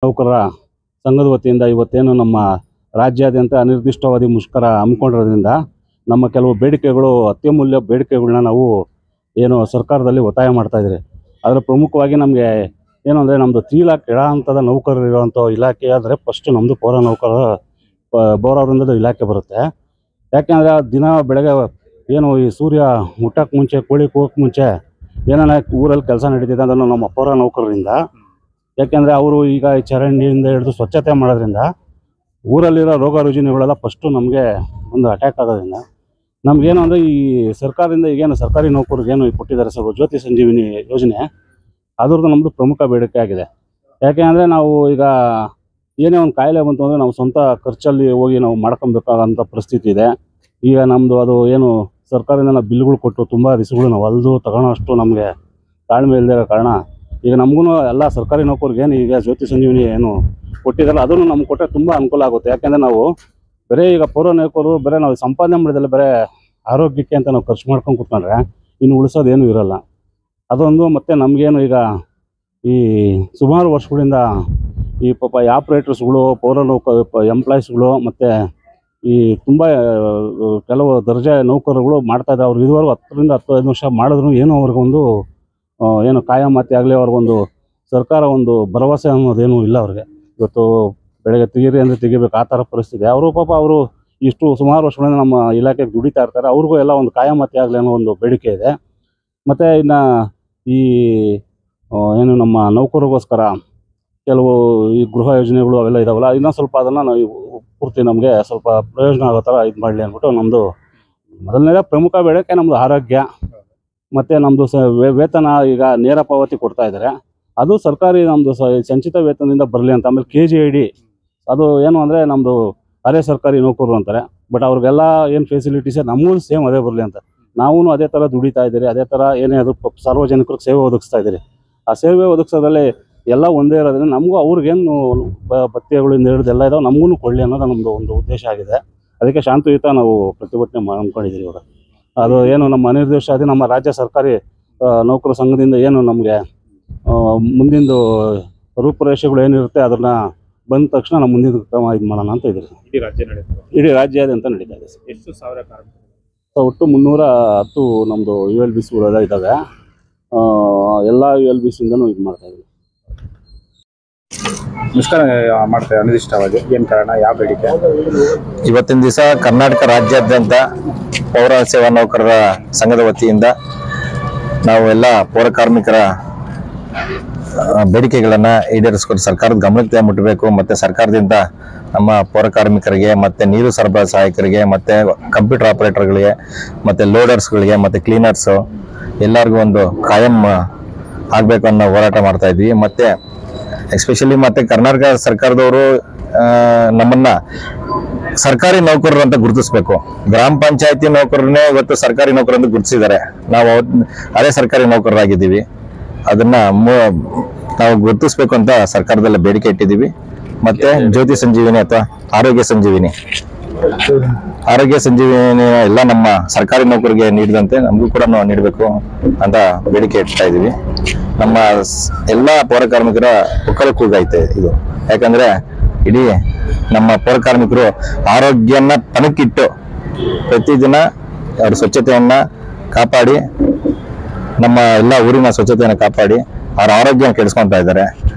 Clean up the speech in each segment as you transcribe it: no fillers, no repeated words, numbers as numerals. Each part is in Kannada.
ನೌಕರರ ಸಂಘದ ವತಿಯಿಂದ ಇವತ್ತೇನು ನಮ್ಮ ರಾಜ್ಯಾದ್ಯಂತ ಅನಿರ್ದಿಷ್ಟಾವಧಿ ಮುಷ್ಕರ ಹಮ್ಮಿಕೊಂಡಿರೋದ್ರಿಂದ ನಮ್ಮ ಕೆಲವು ಬೇಡಿಕೆಗಳು, ಅತ್ಯಮೂಲ್ಯ ಬೇಡಿಕೆಗಳನ್ನ ನಾವು ಏನು ಸರ್ಕಾರದಲ್ಲಿ ಒತ್ತಾಯ ಮಾಡ್ತಾಯಿದ್ದೀರಿ. ಅದರ ಪ್ರಮುಖವಾಗಿ ನಮಗೆ ಏನು ಅಂದರೆ, ನಮ್ಮದು 3 ಲಾಖ ಕೆಳ ಹಂತದ ನೌಕರರು ಇರುವಂಥ ಇಲಾಖೆ ಅಂದರೆ ಫಸ್ಟು ನಮ್ಮದು ಪೌರ ನೌಕರರ ಪೌರವೃಂದದ ಇಲಾಖೆ ಬರುತ್ತೆ. ಯಾಕೆಂದರೆ ದಿನ ಬೆಳಗ್ಗೆ ಏನು ಈ ಸೂರ್ಯ ಮುಟ್ಟಕ್ಕೆ ಮುಂಚೆ, ಕೋಳಿ ಕೂಗಕ್ಕೆ ಮುಂಚೆ ಏನಾನ ಊರಲ್ಲಿ ಕೆಲಸ ನಡೀತಿದೆ ಅದನ್ನು ನಮ್ಮ ಪೌರ ನೌಕರರಿಂದ. ಯಾಕೆಂದರೆ ಅವರು ಈಗ ಈ ಚರಂಡಿಯಿಂದ ಹಿಡಿದು ಸ್ವಚ್ಛತೆ ಮಾಡೋದ್ರಿಂದ ಊರಲ್ಲಿರೋ ರೋಗ ರುಜಿನಗಳೆಲ್ಲ ಫಸ್ಟು ನಮಗೆ ಒಂದು ಅಟ್ಯಾಕ್ ಆಗೋದ್ರಿಂದ ನಮಗೇನು ಅಂದರೆ, ಈ ಸರ್ಕಾರದಿಂದ ಈಗೇನು ಸರ್ಕಾರಿ ನೌಕರಿಗೇನು ಕೊಟ್ಟಿದ್ದಾರೆ ಸರ್ ಜ್ಯೋತಿ ಸಂಜೀವಿನಿ ಯೋಜನೆ, ಅದ್ರದ್ದು ನಮ್ಮದು ಪ್ರಮುಖ ಬೇಡಿಕೆ ಆಗಿದೆ. ಯಾಕೆ ಅಂದರೆ ನಾವು ಈಗ ಏನೇ ಒಂದು ಕಾಯಿಲೆ ಬಂತು ಅಂದರೆ ನಾವು ಸ್ವಂತ ಖರ್ಚಲ್ಲಿ ಹೋಗಿ ನಾವು ಮಾಡ್ಕೊಬೇಕಾಗಂಥ ಪರಿಸ್ಥಿತಿ ಇದೆ. ಈಗ ನಮ್ಮದು ಅದು ಏನು ಸರ್ಕಾರದಿಂದ ನಾವು ಬಿಲ್ಗಳು ಕೊಟ್ಟು ತುಂಬ ದಿವಸಗಳು ನಾವು ಅಲ್ದು ತಗೊಳ್ಳೋ ಅಷ್ಟು ನಮಗೆ ತಾಳ್ಮೆ ಇಲ್ಲದೆ ಇರೋ ಕಾರಣ ಈಗ ನಮಗೂ ಎಲ್ಲ ಸರ್ಕಾರಿ ನೌಕರಿಗೇನು ಈಗ ಜ್ಯೋತಿ ಸಂಜೀವಿನಿ ಏನು ಕೊಟ್ಟಿದ್ದಾರಲ್ಲ ಅದನ್ನು ನಮ್ಗೆ ಕೊಟ್ಟರೆ ತುಂಬ ಅನುಕೂಲ ಆಗುತ್ತೆ. ಯಾಕೆಂದರೆ ನಾವು ಬರೀ ಈಗ ಪೌರ ನೌಕರರು ಬರೀ ನಾವು ಸಂಪಾದನೆ ಮಾಡಿದಲ್ಲಿ ಬರೀ ಆರೋಗ್ಯಕ್ಕೆ ಅಂತ ನಾವು ಖರ್ಚು ಮಾಡ್ಕೊಂಡು ಕೂತ್ಕೊಂಡ್ರೆ ಇನ್ನು ಉಳಿಸೋದೇನು ಇರೋಲ್ಲ. ಅದೊಂದು. ಮತ್ತು ನಮಗೇನು ಈಗ ಈ ಸುಮಾರು ವರ್ಷಗಳಿಂದ ಈ ಪಾಪ ಈ ಆಪ್ರೇಟರ್ಸ್ಗಳು, ಪೌರ ಎಂಪ್ಲಾಯೀಸ್ಗಳು ಮತ್ತು ಈ ತುಂಬ ಕೆಲವು ದರ್ಜೆ ನೌಕರರುಗಳು ಮಾಡ್ತಾಯಿದ್ದಾರೆ. ಅವ್ರಿಗೆ ಇದುವರೆಗೂ 10 ರಿಂದ 15 ವರ್ಷ ಮಾಡಿದ್ರು ಏನೋ ಅವ್ರಿಗೊಂದು ಏನು ಕಾಯಮಾತಿ ಆಗಲಿ, ಅವ್ರಿಗೊಂದು ಸರ್ಕಾರ ಒಂದು ಭರವಸೆ ಅನ್ನೋದೇನು ಇಲ್ಲ ಅವ್ರಿಗೆ. ಇವತ್ತು ಬೆಳಗ್ಗೆ ತೆಗೀರಿ ಅಂದರೆ ತೆಗಿಬೇಕು, ಆ ಥರ ಪರಿಸ್ಥಿತಿ. ಅವರು ಪಾಪ ಅವರು ಇಷ್ಟು ಸುಮಾರು ವರ್ಷಗಳಿಂದ ನಮ್ಮ ಇಲಾಖೆಗೆ ದುಡಿತಾ ಇರ್ತಾರೆ. ಅವ್ರಿಗೂ ಎಲ್ಲ ಒಂದು ಕಾಯಮಾತಿ ಆಗಲಿ ಅನ್ನೋ ಒಂದು ಬೇಡಿಕೆ ಇದೆ. ಮತ್ತು ಇನ್ನು ಈ ಏನು ನಮ್ಮ ನೌಕರರಿಗೋಸ್ಕರ ಕೆಲವು ಈ ಗೃಹ ಯೋಜನೆಗಳು ಅವೆಲ್ಲ ಇದಾವಲ್ಲ, ಇನ್ನೂ ಸ್ವಲ್ಪ ಅದನ್ನು ನಾವು ಪೂರ್ತಿ ನಮಗೆ ಸ್ವಲ್ಪ ಪ್ರಯೋಜನ ಆಗೋ ಥರ ಇದು ಮಾಡಲಿ ಅಂದ್ಬಿಟ್ಟು ನಮ್ಮದು ಮೊದಲನೇದೇ ಪ್ರಮುಖ ಬೇಡಿಕೆ ನಮ್ಮದು ಆರೋಗ್ಯ. ಮತ್ತು ನಮ್ಮದು ವೇತನ ಈಗ ನೇರ ಪಾವತಿ ಕೊಡ್ತಾ ಇದ್ದಾರೆ, ಅದು ಸರ್ಕಾರಿ ನಮ್ಮದು ಸಂಚಿತ ವೇತನದಿಂದ ಬರಲಿ ಅಂತ. ಆಮೇಲೆ KGID ಅದು ಏನು ಅಂದರೆ ನಮ್ಮದು ಅರೆ ಸರ್ಕಾರಿ ನೌಕರರು ಅಂತಾರೆ, ಬಟ್ ಅವ್ರಿಗೆಲ್ಲ ಏನು ಫೆಸಿಲಿಟೀಸೇ ನಮಗೂ ಸೇಮ್ ಅದೇ ಬರಲಿ ಅಂತ. ನಾವು ಅದೇ ಥರ ದುಡಿತಾ ಇದ್ದೀರಿ, ಅದೇ ಥರ ಏನೇ ಅದು ಸಾರ್ವಜನಿಕರಿಗೆ ಸೇವೆ ಒದಗಿಸ್ತಾ ಇದ್ದೀರಿ. ಆ ಸೇವೆ ಒದಗಿಸೋದ್ರಲ್ಲಿ ಎಲ್ಲ ಒಂದೇ ಇರೋದ್ರಿಂದ ನಮಗೂ ಅವ್ರಿಗೇನು ಭತ್ಯೆಗಳಿಂದ ಹಿಡಿದು ಎಲ್ಲ ಇದಾವೆ, ನಮಗೂ ಕೊಡಲಿ ಅನ್ನೋದು ನಮ್ಮದು ಒಂದು ಉದ್ದೇಶ ಆಗಿದೆ. ಅದಕ್ಕೆ ಶಾಂತಿಯುತ ನಾವು ಪ್ರತಿಭಟನೆ ಮಾಡ್ಕೊಂಡಿದ್ದೀರಿ ಇವಾಗ. ಅದು ಏನು ನಮ್ಮ ಅನಿರ್ದಿಷ್ಟಾವಧಿ ನಮ್ಮ ರಾಜ್ಯ ಸರ್ಕಾರಿ ನೌಕರ ಸಂಘದಿಂದ ಏನು ನಮಗೆ ಮುಂದಿಂದು ರೂಪುರೇಷೆಗಳು ಏನಿರುತ್ತೆ ಅದನ್ನು ಬಂದ ತಕ್ಷಣ ನಮ್ಮ ಮುಂದಿನ ಕ್ರಮ ಇದು ಮಾಡೋಣ ಅಂತ ಇದ್ದೀರಿ. ಇಡೀ ರಾಜ್ಯಾದ್ಯಂತ ನಡೀತಾ ಇದೆ ಸರ್. ಎಷ್ಟು ಸಾವಿರ ಕಾರ್ಮಿಕರು? ಒಟ್ಟು 310 ನಮ್ಮದು ULBCಗಳೆಲ್ಲ ಇದ್ದಾವೆ. ಎಲ್ಲ ULBCಯಿಂದನೂ ಇದು ಮಾಡ್ತಾ ಇದ್ದೀವಿ. ಮುಷ್ಕರ ಮಾಡ್ತಾರೆ ಅನಿರ್ದಿಷ್ಟವಾಗಿ, ಏನು ಕಾರಣ, ಯಾವ ಬೇಡಿಕೆ? ಇವತ್ತಿನ ದಿವಸ ಕರ್ನಾಟಕ ರಾಜ್ಯಾದ್ಯಂತ ಪೌರ ಸೇವಾ ನೌಕರರ ಸಂಘದ ವತಿಯಿಂದ ನಾವು ಎಲ್ಲ ಪೌರ ಕಾರ್ಮಿಕರ ಬೇಡಿಕೆಗಳನ್ನು ಈಡೇರಿಸ್ಕೊಂಡು ಸರ್ಕಾರದ ಗಮನಕ್ಕೆ ಮುಟ್ಟಬೇಕು. ಮತ್ತು ಸರ್ಕಾರದಿಂದ ನಮ್ಮ ಪೌರ ಕಾರ್ಮಿಕರಿಗೆ ಮತ್ತು ನೀರು ಸರಬರಾಜು ಸಹಾಯಕರಿಗೆ ಮತ್ತು ಕಂಪ್ಯೂಟರ್ ಆಪರೇಟರ್ಗಳಿಗೆ ಮತ್ತು ಲೋಡರ್ಸ್ಗಳಿಗೆ ಮತ್ತು ಕ್ಲೀನರ್ಸು ಎಲ್ಲರಿಗೂ ಒಂದು ಕಾಯಂ ಆಗಬೇಕು ಅನ್ನೋ ಹೋರಾಟ ಮಾಡ್ತಾ ಇದ್ವಿ. ಮತ್ತು ಎಸ್ಪೆಷಲಿ ಮತ್ತು ಕರ್ನಾಟಕ ಸರ್ಕಾರದವರು ನಮ್ಮನ್ನ ಸರ್ಕಾರಿ ನೌಕರರು ಅಂತ ಗುರುತಿಸ್ಬೇಕು. ಗ್ರಾಮ ಪಂಚಾಯತಿ ನೌಕರನ್ನೇ ಇವತ್ತು ಸರ್ಕಾರಿ ನೌಕರು ಅಂತ ಗುರುತಿಸಿದ್ದಾರೆ. ನಾವು ಅದೇ ಸರ್ಕಾರಿ ನೌಕರರಾಗಿದ್ದೀವಿ. ಅದನ್ನ ನಾವು ಗುರುತಿಸ್ಬೇಕು ಅಂತ ಸರ್ಕಾರದಲ್ಲಿ ಬೇಡಿಕೆ ಇಟ್ಟಿದ್ದೀವಿ. ಮತ್ತೆ ಜ್ಯೋತಿ ಸಂಜೀವಿನಿ ಅಥವಾ ಆರೋಗ್ಯ ಸಂಜೀವಿನಿ ಎಲ್ಲ ನಮ್ಮ ಸರ್ಕಾರಿ ನೌಕರಿಗೆ ನೀಡಿದಂತೆ ನಮಗೂ ಕೂಡ ನಾವು ನೀಡಬೇಕು ಅಂತ ಬೇಡಿಕೆ ಇಡ್ತಾ ಇದ್ದೀವಿ. ನಮ್ಮ ಎಲ್ಲ ಪೌರ ಕಾರ್ಮಿಕರ ಒಕ್ಕಲ ಕೂಗೈತೆ ಇದು. ಯಾಕಂದ್ರೆ ಇಡೀ ನಮ್ಮ ಪೌರ ಕಾರ್ಮಿಕರು ಆರೋಗ್ಯನ ಪಣಕ್ಕಿಟ್ಟು ಪ್ರತಿದಿನ ಅವ್ರ ಸ್ವಚ್ಛತೆಯನ್ನ ಕಾಪಾಡಿ, ನಮ್ಮ ಎಲ್ಲ ಊರಿನ ಸ್ವಚ್ಛತೆಯನ್ನು ಕಾಪಾಡಿ ಅವ್ರ ಆರೋಗ್ಯ ಕೆಡಿಸ್ಕೊಂತ ಇದ್ದಾರೆ.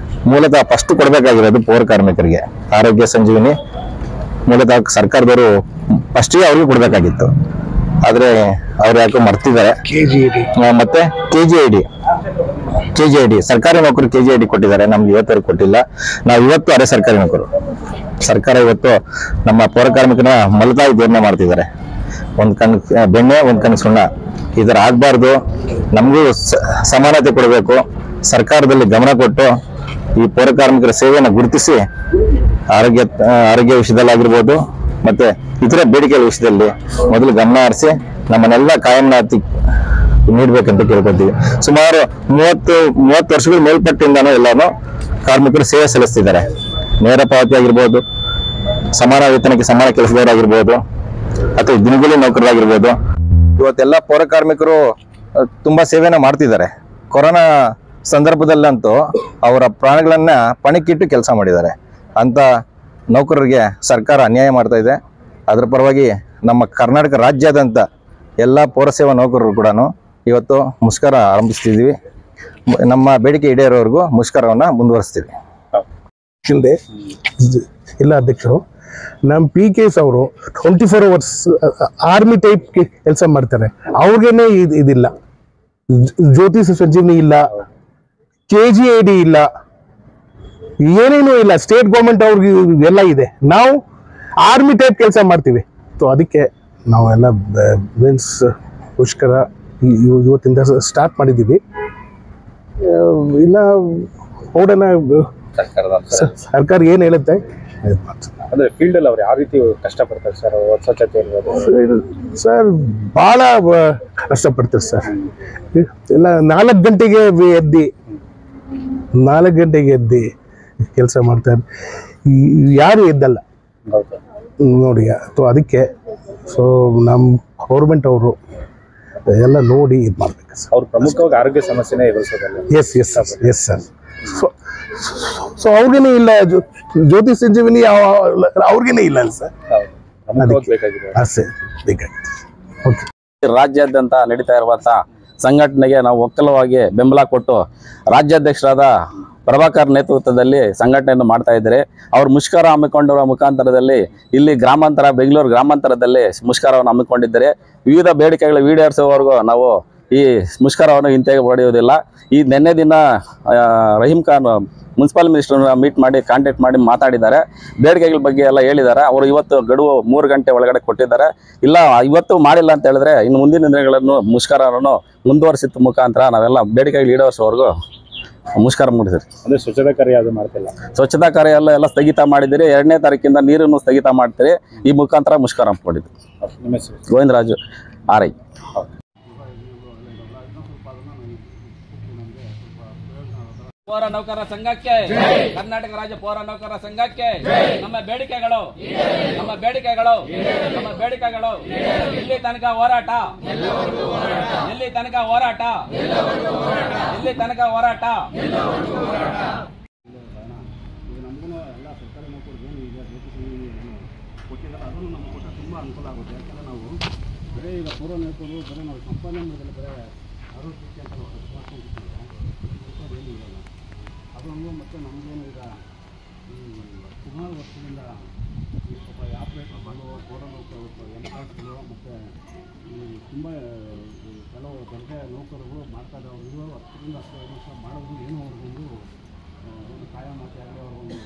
ಮೂಲತಃ ಫಸ್ಟ್ ಕೊಡ್ಬೇಕಾಗಿರೋದು ಪೌರ ಕಾರ್ಮಿಕರಿಗೆ ಆರೋಗ್ಯ ಸಂಜೀವಿನಿ. ಮೂಲತಃ ಸರ್ಕಾರದವರು ಫಸ್ಟಿಗೆ ಅವ್ರಿಗೆ ಕೊಡ್ಬೇಕಾಗಿತ್ತು, ಆದ್ರೆ ಅವ್ರು ಯಾಕೋ ಮರ್ತಿದ್ದಾರೆ. ಮತ್ತೆ KGID ಸರ್ಕಾರಿ ನೌಕರು KGID ಕೊಟ್ಟಿದ್ದಾರೆ, ನಮ್ಗೆ ಇವತ್ತವರೆಗೆ ಕೊಟ್ಟಿಲ್ಲ. ನಾವು ಇವತ್ತು ಅರೆ ಸರ್ಕಾರಿ ನೌಕರು. ಸರ್ಕಾರ ಇವತ್ತು ನಮ್ಮ ಪೌರ ಕಾರ್ಮಿಕನ ಮಲತಾಯಿ ಧೋರಣೆ ಮಾಡ್ತಿದ್ದಾರೆ. ಒಂದ್ ಕಣ್ ಬೆಣ್ಣೆ, ಒಂದ್ ಕಣ್ ಸುಣ್ಣ, ಈ ಥರ ಆಗ್ಬಾರ್ದು. ನಮಗೂ ಸಮಾನತೆ ಕೊಡಬೇಕು. ಸರ್ಕಾರದಲ್ಲಿ ಗಮನ ಕೊಟ್ಟು ಈ ಪೌರ ಕಾರ್ಮಿಕರ ಸೇವೆಯನ್ನು ಗುರುತಿಸಿ ಆರೋಗ್ಯ ವಿಷಯದಲ್ಲಾಗಿರ್ಬೋದು ಮತ್ತೆ ಇತರ ಬೇಡಿಕೆಗಳ ವಿಷಯದಲ್ಲಿ ಮೊದಲು ಗಮನ ಹರಿಸಿ ನಮ್ಮನ್ನೆಲ್ಲ ಕಾಯಂನಾತಿ ನೀಡ್ಬೇಕಂತ ಕೇಳ್ಕೊತೀವಿ. ಸುಮಾರು 30 ವರ್ಷಗಳ ಮೇಲ್ಪಟ್ಟಿಂದಾನು ಎಲ್ಲಾನು ಕಾರ್ಮಿಕರು ಸೇವೆ ಸಲ್ಲಿಸ್ತಿದ್ದಾರೆ. ನೇರ ಪಾವತಿ ಆಗಿರ್ಬೋದು, ಸಮಾನ ವೇತನಕ್ಕೆ ಸಮಾನ ಕೆಲಸದವರಾಗಿರ್ಬೋದು, ಅಥವಾ ದಿನಗೂಲಿ ನೌಕರರಾಗಿರ್ಬೋದು. ಇವತ್ತೆಲ್ಲ ಪೌರ ಕಾರ್ಮಿಕರು ತುಂಬಾ ಸೇವೆನ ಮಾಡ್ತಿದ್ದಾರೆ. ಕೊರೋನಾ ಸಂದರ್ಭದಲ್ಲಂತೂ ಅವರ ಪ್ರಾಣಗಳನ್ನು ಪಣಕ್ಕಿಟ್ಟು ಕೆಲಸ ಮಾಡಿದ್ದಾರೆ. ಅಂಥ ನೌಕರರಿಗೆ ಸರ್ಕಾರ ಅನ್ಯಾಯ ಮಾಡ್ತಾ ಇದೆ. ಅದರ ಪರವಾಗಿ ನಮ್ಮ ಕರ್ನಾಟಕ ರಾಜ್ಯಾದ್ಯಂತ ಎಲ್ಲ ಪೌರಸೇವಾ ನೌಕರರು ಕೂಡ ಇವತ್ತು ಮುಷ್ಕರ ಆರಂಭಿಸ್ತಿದ್ದೀವಿ. ನಮ್ಮ ಬೇಡಿಕೆ ಈಡೇರೋವರೆಗೂ ಮುಷ್ಕರವನ್ನು ಮುಂದುವರಿಸ್ತೀವಿ. ಹಿಂದೆ ಎಲ್ಲ ಅಧ್ಯಕ್ಷರು ನಮ್ಮ PKs ಅವರು 24 hours ಆರ್ಮಿ ಟೈಪ್ ಕೆಲಸ ಮಾಡ್ತಾರೆ. ಅವ್ರಿಗೇನೆ ಇದಿಲ್ಲ, ಜ್ಯೋತಿ ಸಂಜೀವಿನಿ ಇಲ್ಲ, KGID ಇಲ್ಲ, ಏನೇನೂ ಇಲ್ಲ. ಸ್ಟೇಟ್ ಗೌರ್ಮೆಂಟ್ ಅವ್ರಿಗೆ ಎಲ್ಲ ಇದೆ. ನಾವು ಆರ್ಮಿ ಟೈಪ್ ಕೆಲಸ ಮಾಡ್ತೀವಿ. ಸೊ ಅದಕ್ಕೆ ನಾವೆಲ್ಲ ಮೀನ್ಸ್ ಮುಷ್ಕರ ಇವತ್ತಿಂದ ಸ್ಟಾರ್ಟ್ ಮಾಡಿದ್ದೀವಿ. ಇನ್ನ ನೋಡೋಣ ಸರ್ಕಾರ ಏನ್ ಹೇಳುತ್ತೆ. ಅಂದ್ರೆ ಫೀಲ್ಡ್ ಅಲ್ಲಿ ಅವ್ರು ಯಾವ ರೀತಿ ಕಷ್ಟಪಡ್ತಾರೆ ಸರ್? ಸ್ವಚ್ಛತೆ ಇರ್ಬೋದು ಸರ್, ಬಹಳ ಕಷ್ಟಪಡ್ತಾರೆ ಸರ್. ಎಲ್ಲ 4 ಗಂಟೆಗೆ ಎದ್ದಿ ಕೆಲಸ ಮಾಡ್ತಾರೆ. ಯಾರು ಎದ್ದಲ್ಲ ನೋಡಿ. ಸೊ ಅದಕ್ಕೆ ನಮ್ಮ ಗೌರ್ಮೆಂಟ್ ಅವರು ಎಲ್ಲ ನೋಡಿ ಇದು ಮಾಡ್ಬೇಕು ಸರ್. ಅವ್ರು ಪ್ರಮುಖವಾಗಿ ಆರೋಗ್ಯ ಸಮಸ್ಯೆನೇ ಎದುರಿಸೋದಲ್ಲ. Yes sir. ಸೊ ಅವ್ರಿಗೇನೆ ಇಲ್ಲ, ಜ್ಯೋತಿ ಸಂಜೀವಿನಿ ಅವ್ರಿಗೇನೆ ಇಲ್ಲ ಸರ್. ಅಷ್ಟೇ ಬೇಕಾಗಿದೆ. ಓಕೆ. ರಾಜ್ಯಾದ್ಯಂತ ನಡೀತಾ ಇರುವಂತಹ ಸಂಘಟನೆಗೆ ನಾವು ಒಕ್ಕಲವಾಗಿ ಬೆಂಬಲ ಕೊಟ್ಟು ರಾಜ್ಯಾಧ್ಯಕ್ಷರಾದ ಪ್ರಭಾಕರ್ ನೇತೃತ್ವದಲ್ಲಿ ಸಂಘಟನೆಯನ್ನು ಮಾಡ್ತಾ ಇದ್ದಾರೆ. ಅವರು ಮುಷ್ಕರ ಹಮ್ಮಿಕೊಂಡಿರುವ ಮುಖಾಂತರದಲ್ಲಿ ಇಲ್ಲಿ ಗ್ರಾಮಾಂತರ, ಬೆಂಗಳೂರು ಗ್ರಾಮಾಂತರದಲ್ಲಿ ಮುಷ್ಕರವನ್ನು ಹಮ್ಮಿಕೊಂಡಿದ್ದಾರೆ. ವಿವಿಧ ಬೇಡಿಕೆಗಳು ಈಡೇರಿಸುವವರೆಗೂ ನಾವು ಈ ಮುಷ್ಕರವನ್ನು ಹಿಂತೆಗೆದುಕೊಳ್ಳುವುದಿಲ್ಲ. ಈ ನಿನ್ನೆ ದಿನ ರಹೀಂ ಖಾನ್ ಮುನ್ಸಿಪಲ್ ಮಿನಿಸ್ಟರ್ನ ಮೀಟ್ ಮಾಡಿ ಕಾಂಟ್ಯಾಕ್ಟ್ ಮಾಡಿ ಮಾತಾಡಿದ್ದಾರೆ. ಬೇಡಿಕೆಗಳ ಬಗ್ಗೆ ಎಲ್ಲ ಹೇಳಿದ್ದಾರೆ. ಅವರು ಇವತ್ತು ಗಡುವು 3 ಗಂಟೆ ಒಳಗಡೆ ಕೊಟ್ಟಿದ್ದಾರೆ. ಇಲ್ಲ ಇವತ್ತು ಮಾಡಿಲ್ಲ ಅಂತ ಹೇಳಿದ್ರೆ ಇನ್ನು ಮುಂದಿನ ದಿನಗಳನ್ನು ಮುಷ್ಕರವನ್ನು ಮುಂದುವರಿಸಿದ ಮುಖಾಂತರ ನಾವೆಲ್ಲ ಬೇಡಿಕೆಗಳು ಈಡೇರಿಸುವವರೆಗೂ ಮುಷ್ಕರ ಮಾಡಿದ್ರಿ. ಅಂದ್ರೆ ಸ್ವಚ್ಛತಾ ಕಾರ್ಯ ಅದು ಮಾಡ್ತಿಲ್ಲ. ಸ್ವಚ್ಛತಾ ಕಾರ್ಯ ಎಲ್ಲ ಸ್ಥಗಿತ ಮಾಡಿದಿರಿ. 2ನೇ ತಾರೀಕಿಂದ ನೀರನ್ನು ಸ್ಥಗಿತ ಮಾಡ್ತೀರಿ. ಈ ಮುಖಾಂತರ ಮುಷ್ಕರ ಹಮ್ಮಿಕೊಂಡಿದ್ವಿ. ಗೋವಿಂದರಾಜು ಆರ್ಐ. ಪೌರ ನೌಕರರ ಸಂಘಕ್ಕೆ, ಕರ್ನಾಟಕ ರಾಜ್ಯ ಪೌರ ನೌಕರರ ಸಂಘಕ್ಕೆ ನಮ್ಮ ಬೇಡಿಕೆಗಳು ಇಲ್ಲಿ ತನಕ ಹೋರಾಟ ನಮಗೂ ಎಲ್ಲ ಸರ್ಕಾರಿ ನೌಕರಿಗೆ ಏನು ಈಗ ಕೊಟ್ಟಿದ್ದಾರೆ, ಅದನ್ನು ನಮ್ಗೆ ಕೊಟ್ಟರೆ ತುಂಬ ಅನುಕೂಲ ಆಗುತ್ತೆ. ಯಾಕಂದರೆ ನಾವು ಬರೀ ಈಗ ಪೂರ್ವ ನೌಕರು ಬರೀ ನಾವು ಸಂಪಾದನೆ ಮಾಡಿದ್ರೆ ಬರೀ ಆರೋಗ್ಯಕ್ಕೆ ಅಂತ ನಾವು ಮಾಡ್ಕೊಂಡಿರ್ತೀವಿ, ಏನು ಇರಲ್ಲ. ಅದನ್ನು ಮತ್ತು ನಮಗೇನು ಈಗ ಸುಮಾರು ವರ್ಷದಿಂದ ಈ ಸ್ವಲ್ಪ ಆಪ್ರೇಟರ್ಗಳು, ಪೌರ ನೌಕರರು, ಎಂಪ್ಲಾಯ್ಸ್ಗಳು ಮತ್ತು ಈ ತುಂಬ ಕೆಲವು ದರ್ಜೆ ನೌಕರರು ಮಾಡ್ತಾ ಇದ್ದಾರೆ. ಅವರು 10 ವರ್ಷದಿಂದ 15 ವರ್ಷ ಮಾಡೋದು ಏನೋ ಅವ್ರಿಗೊಂದು ಕಾಯ ಮಾತೆ ಆಗಲಿ, ಅವ್ರಿಗೊಂದು